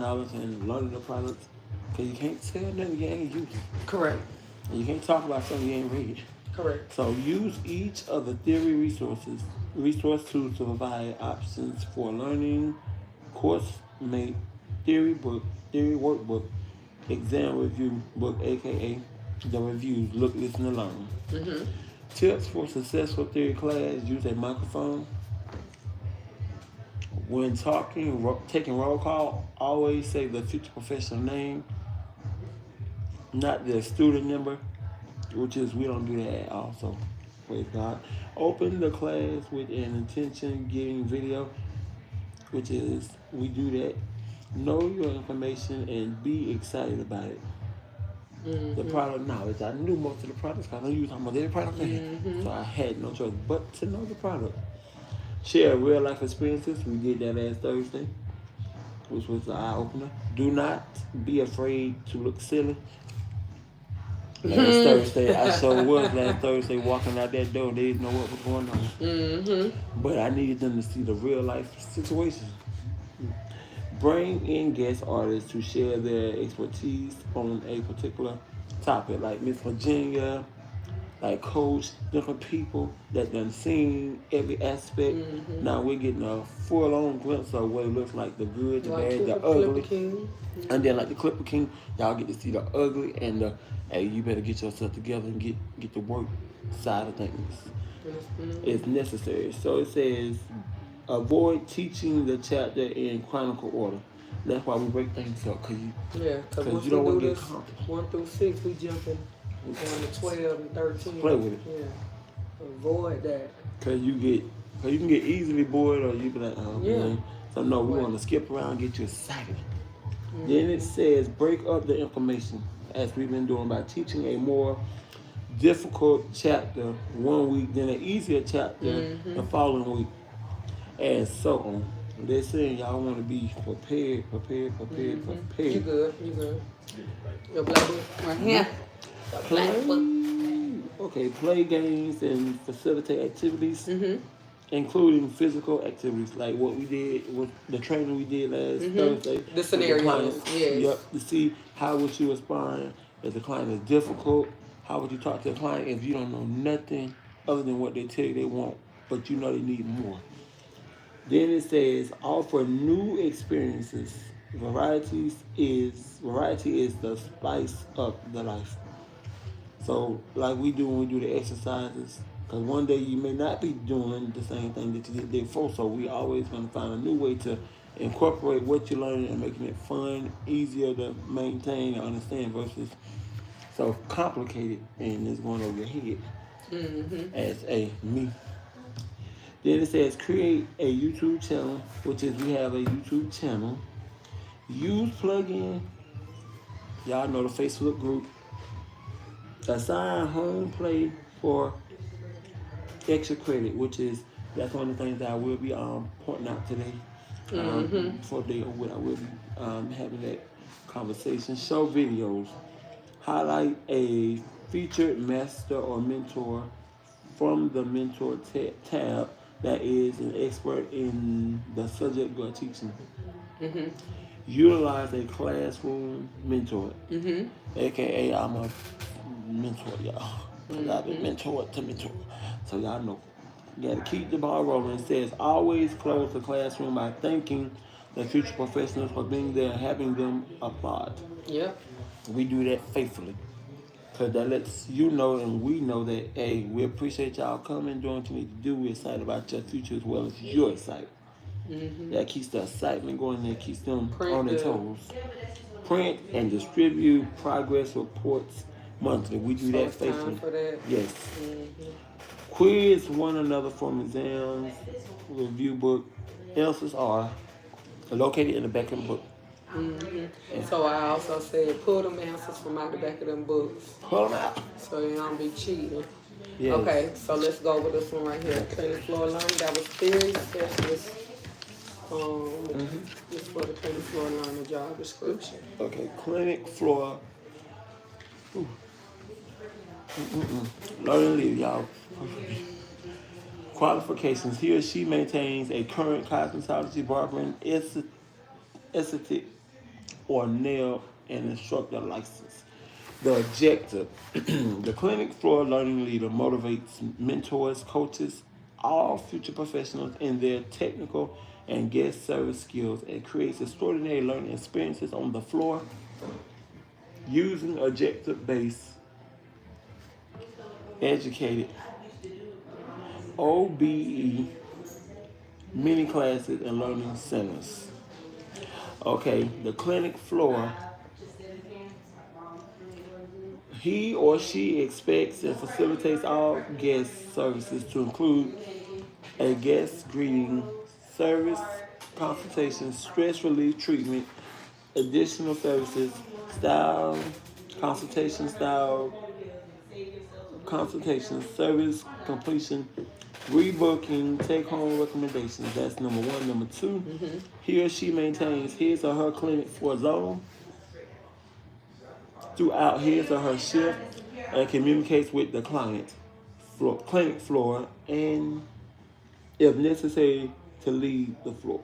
knowledge and learning the products. Because you can't sell nothing you ain't using. Correct. And you can't talk about something you ain't read. Correct. So use each of the theory resource tools to provide options for learning, course mate, theory workbook, exam review book, aka the reviews, look, listen, and learn. Mm-hmm. Tips for successful theory class: use a microphone. When taking roll call, always say the future professional name, not the student number, which is we don't do that at all. So, praise God. Open the class with an intention getting video, which is we do that. Know your information and be excited about it. Mm-hmm. The product knowledge. I knew most of the products because I used almost every product I had. Mm-hmm. So I had no choice but to know the product. Share real life experiences. We did that last Thursday, which was the eye opener. Do not be afraid to look silly. Last Thursday, I sure was last Thursday walking out that door. They didn't know what was going on. Mm-hmm. But I needed them to see the real life situation. Bring in guest artists to share their expertise on a particular topic, like Miss Virginia, like Coach, different people that done seen every aspect. Mm-hmm. Now we're getting a full-on glimpse of what it looks like, the good, the bad, the ugly. Mm-hmm. And then like the Clipper King, y'all get to see the ugly and the, hey, you better get yourself together and get the work side of things. Mm-hmm. It's necessary. So it says, avoid teaching the chapter in chronicle order. That's why we break things up, because you don't want to get comfortable. 1 through 6, we jumping 1 to 12 and 13. Play with it. Yeah. Avoid that. Because you can get easily bored, or you be like, oh, man. So no, we want to skip around and get you excited. Mm-hmm. Then it says, break up the information, as we've been doing by teaching a more difficult chapter one week, then an easier chapter the following week, and so on. They're saying y'all want to be prepared. You good. Your black book right here. Play games and facilitate activities, including physical activities, like what we did with the training we did last Thursday. The scenarios, yes. Yep, to see how would you respond if the client is difficult. How would you talk to the client if you don't know nothing other than what they tell you they want, but you know they need more. Then it says, offer new experiences. Variety is the spice of the life. So, like we do when we do the exercises, because one day you may not be doing the same thing that you did before. So we always going to find a new way to incorporate what you're learning and making it fun, easier to maintain and understand versus so complicated and it's going over your head as a me. Then it says create a YouTube channel, which is we have a YouTube channel. Use plugin. Y'all know the Facebook group. Assign home play for extra credit, which is that's one of the things that I will be pointing out today. For the what I will be having that conversation. Show videos. Highlight a featured master or mentor from the mentor tab that is an expert in the subject you're teaching. Utilize a classroom mentor, aka I'm a mentor, y'all. I've been mentored to mentor. So y'all know. You gotta keep the ball rolling. It says always close the classroom by thanking the future professionals for being there and having them applaud. Yep. We do that faithfully. Because that lets you know and we know that, hey, we appreciate y'all coming, doing what you need to do. We're excited about your future as well as your excitement. That keeps the excitement going and keeps them on their toes. Print and distribute progress reports monthly. We do that faithfully. For that. Yes. Quiz one another from exams, review book. Answers are located in the back of the book. So I also said pull them answers from out the back of them books. Pull them out. So you don't be cheating. Yes. Okay, so let's go over this one right here. Clinic floor learning. That was theory specialist. This for the clinic floor learner job description. Okay, clinic floor. Learn and live, y'all. Qualifications. He or she maintains a current cosmetology, barbering, aesthetic or nail an instructor license. The objective. The clinic floor learning leader motivates, mentors, coaches, all future professionals in their technical and guest service skills and creates extraordinary learning experiences on the floor using objective-based, educated, OBE, mini classes, and learning centers. Okay, the clinic floor. He or she expects and facilitates all guest services to include a guest greeting service, consultation, stress relief treatment, additional services, style, consultation, service completion, rebooking, take-home recommendations. That's number one. Number two, he or she maintains his or her clinic floor zone throughout his or her shift and communicates with the clinic floor, and if necessary, to leave the floor.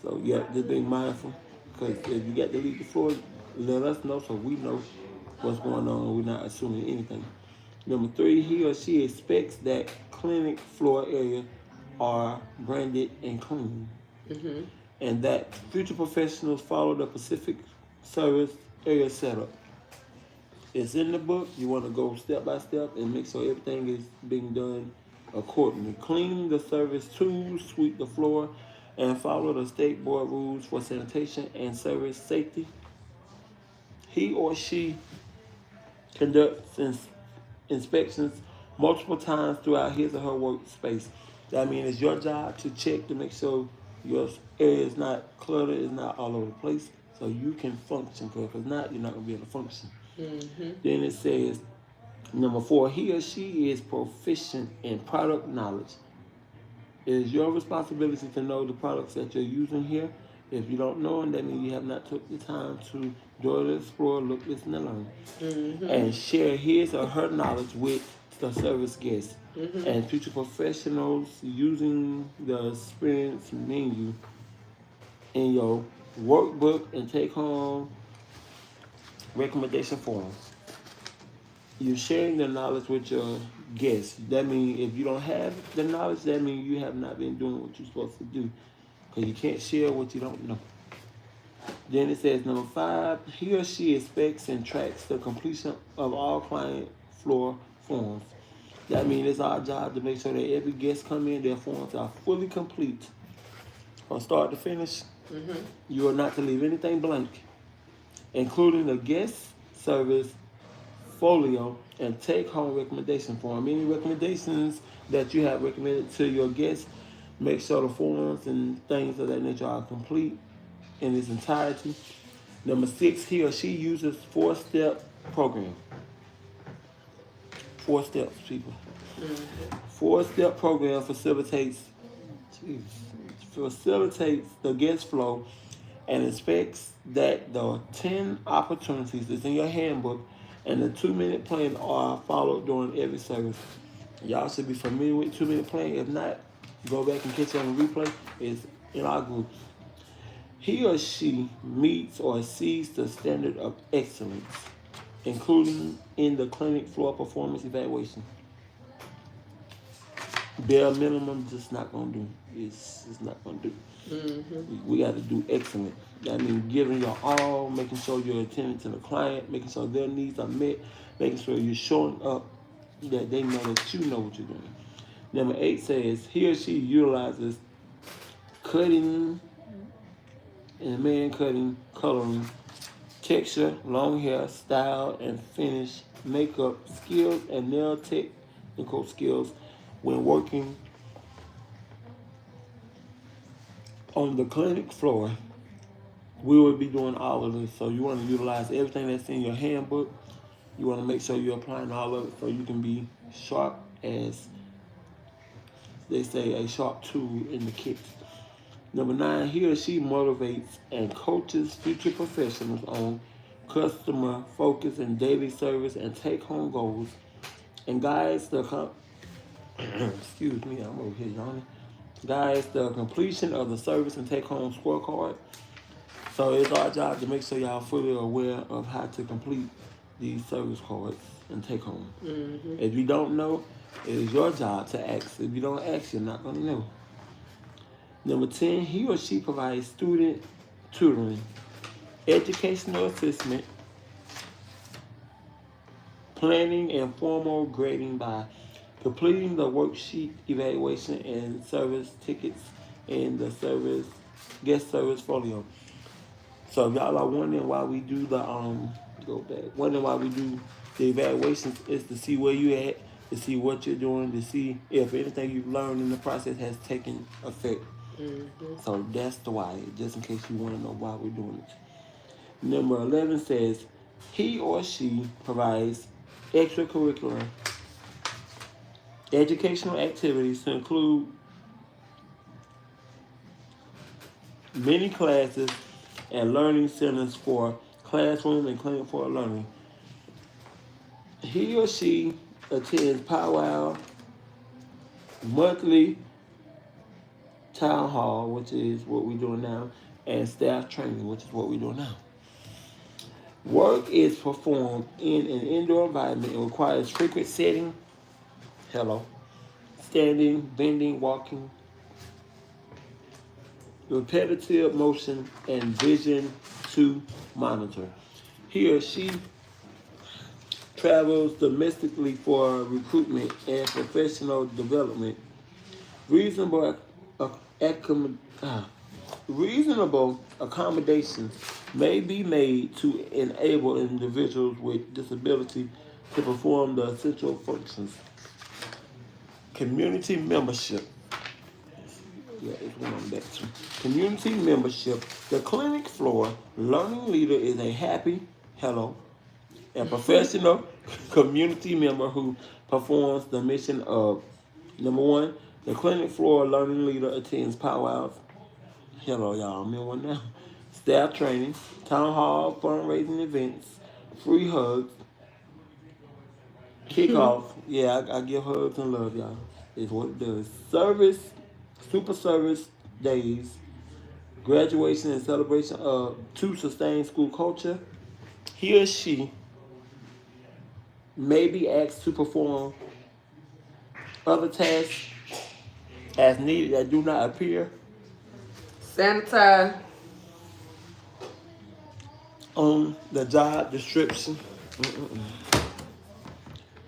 So you have to be mindful, because if you got to leave the floor, let us know so we know what's going on. We're not assuming anything. Number three, he or she expects that clinic floor area are branded and clean, and that future professionals follow the Pacific Service area setup. It's in the book. You want to go step by step and make sure everything is being done accordingly. Clean the service tools, sweep the floor, and follow the state board rules for sanitation and service safety. He or she conducts inspections multiple times throughout his or her workspace. That means it's your job to check to make sure your area is not cluttered, is not all over the place, so you can function. Because if not, you're not going to be able to function. Then it says, number four, he or she is proficient in product knowledge. It is your responsibility to know the products that you're using here. If you don't know them, that means you have not took the time to go to explore, look, listen, and learn. And share his or her knowledge with the service guests and future professionals using the experience menu in your workbook and take-home recommendation forms. You're sharing the knowledge with your guests. That means if you don't have the knowledge, that means you have not been doing what you're supposed to do, because you can't share what you don't know. Then it says, number five, he or she expects and tracks the completion of all client floor forms. That means it's our job to make sure that every guest come in, their forms are fully complete from start to finish. You are not to leave anything blank, including the guest service folio and take-home recommendation form. Any recommendations that you have recommended to your guests, make sure the forms and things of that nature are complete in its entirety. Number six, he or she uses 4-step program. 4 steps, people. 4-step program facilitates the guest flow and expects that the 10 opportunities that's in your handbook and the 2-minute plan are followed during every service. Y'all should be familiar with 2-minute plan. If not, go back and catch it on the replay. It's in our groups. He or she meets or exceeds the standard of excellence, including in the clinic floor performance evaluation. Bare minimum, just not gonna do. It's not gonna do. We got to do excellent. That means giving your all, making sure you're attending to the client, making sure their needs are met, making sure you're showing up, that they know that you know what you're doing. Number 8 says, he or she utilizes cutting and man cutting, coloring, texture, long hair, style, and finish, makeup skills, and nail technical skills when working on the clinic floor. We will be doing all of this, so you want to utilize everything that's in your handbook. You want to make sure you're applying all of it so you can be sharp as they say, a sharp tool in the kit. Number 9, he or she motivates and coaches future professionals on customer focus and daily service and take-home goals, and guides the excuse me, I'm over here yawning. Guides the completion of the service and take-home scorecard. So it's our job to make sure y'all fully aware of how to complete these service cards and take home. Mm-hmm. If you don't know, it is your job to ask. If you don't ask, you're not going to know. Number 10, he or she provides student tutoring, educational assessment, planning, and formal grading by completing the worksheet evaluation and service tickets in the service guest service folio. So if y'all are wondering why we do wondering why we do the evaluations is to see where you at, to see what you're doing, to see if anything you've learned in the process has taken effect. Mm-hmm. So that's the why, just in case you want to know why we're doing it. Number 11 says, he or she provides extracurricular educational activities to include many classes and learning centers for classroom and clinic for learning. He or she attends powwow, monthly town hall, which is what we're doing now, and staff training, which is what we're doing now. Work is performed in an indoor environment and requires frequent sitting, standing, bending, walking, repetitive motion, and vision to monitor. He or she travels domestically for recruitment and professional development. Reasonable, reasonable accommodations may be made to enable individuals with disability to perform the essential functions. Community membership. Yeah, it's one on that too. Community membership. The clinic floor learning leader is a happy, a professional community member who performs the mission of number 1, the clinic floor learning leader attends powwows. Hello, y'all. I'm in one now. Staff training, town hall, fundraising events, free hugs, kickoff. Yeah, I give hugs and love, y'all. Is what it does. Service, super service days, graduation and celebration to sustain school culture. He or she may be asked to perform other tasks as needed that do not appear Sanitize. on the job description.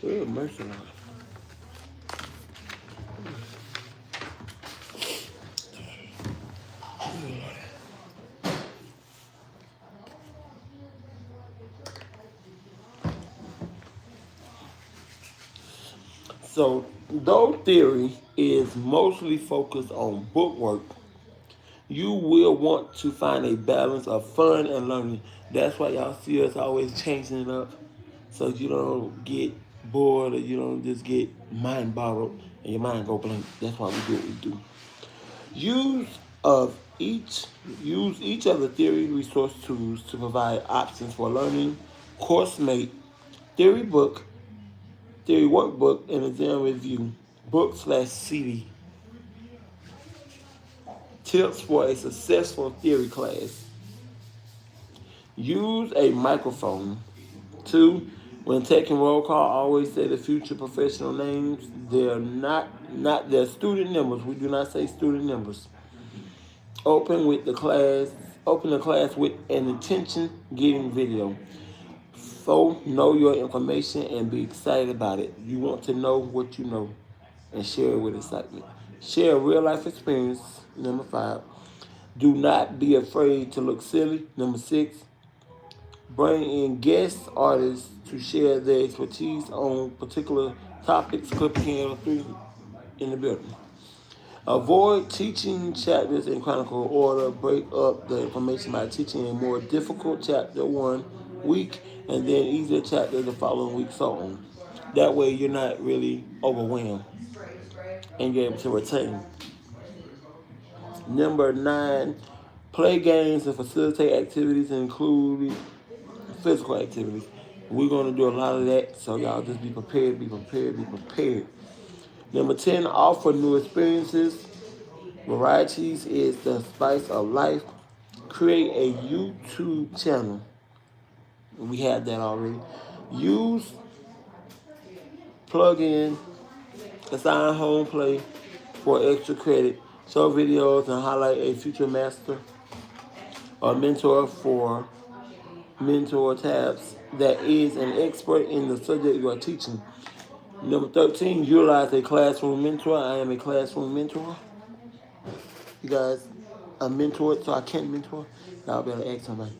Good mercy, Lord. So, though theory is mostly focused on bookwork, you will want to find a balance of fun and learning. That's why y'all see us always changing it up, so you don't get bored or you don't just get mind boggled and your mind go blank. That's why we do what we do. Use of each use each of the theory resource tools to provide options for learning. Course mate, theory book, theory workbook, and exam review book/CD. Tips for a successful theory class. Use a microphone. 2. When taking roll call, always say the future professional names. They're not their student numbers. We do not say student numbers. Open the class with an attention getting video. So know your information and be excited about it. You want to know what you know and share it with excitement. Share a real life experience. Number 5. Do not be afraid to look silly. Number 6. Bring in guest artists to share their expertise on particular topics. Clip Can or 3 in the building. Avoid teaching chapters in chronicle order. Break up the information by teaching a more difficult chapter one week and then easier chapter the following week, so on. That way you're not really overwhelmed and you're able to retain. Number 9, play games and facilitate activities including physical activities. We're going to do a lot of that, so y'all just be prepared, be prepared, be prepared. Number 10, offer new experiences. Varieties is the spice of life. create a YouTube channel. We have that already. Use plug-in, assign home play for extra credit. Show videos and highlight a future master or mentor for mentor tabs that is an expert in the subject you are teaching. Number 13, utilize a classroom mentor. I am a classroom mentor. You guys, I'm mentored, so I can't mentor. Y'all better ask somebody.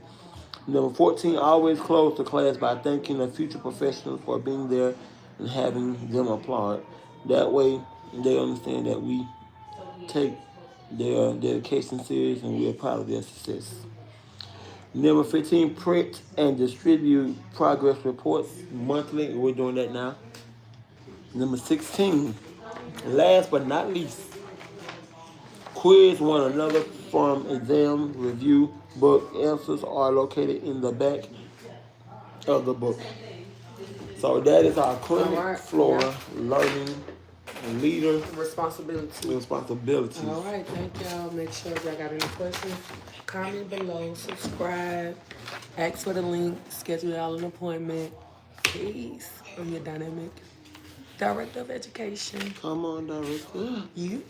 Number 14, always close the class by thanking the future professionals for being there and having them applaud. That way, they understand that we take their dedication serious and we are proud of their success. Number 15, print and distribute progress reports monthly. We're doing that now. Number 16, last but not least, quiz one another from exam review book. Answers are located in the back of the book. So that is our clinic floor learning leader responsibility. All right, thank y'all. Make sure if y'all got any questions, comment below, subscribe, ask for the link, schedule y'all an appointment. Peace. I'm your dynamic director of education. Come on, director. You.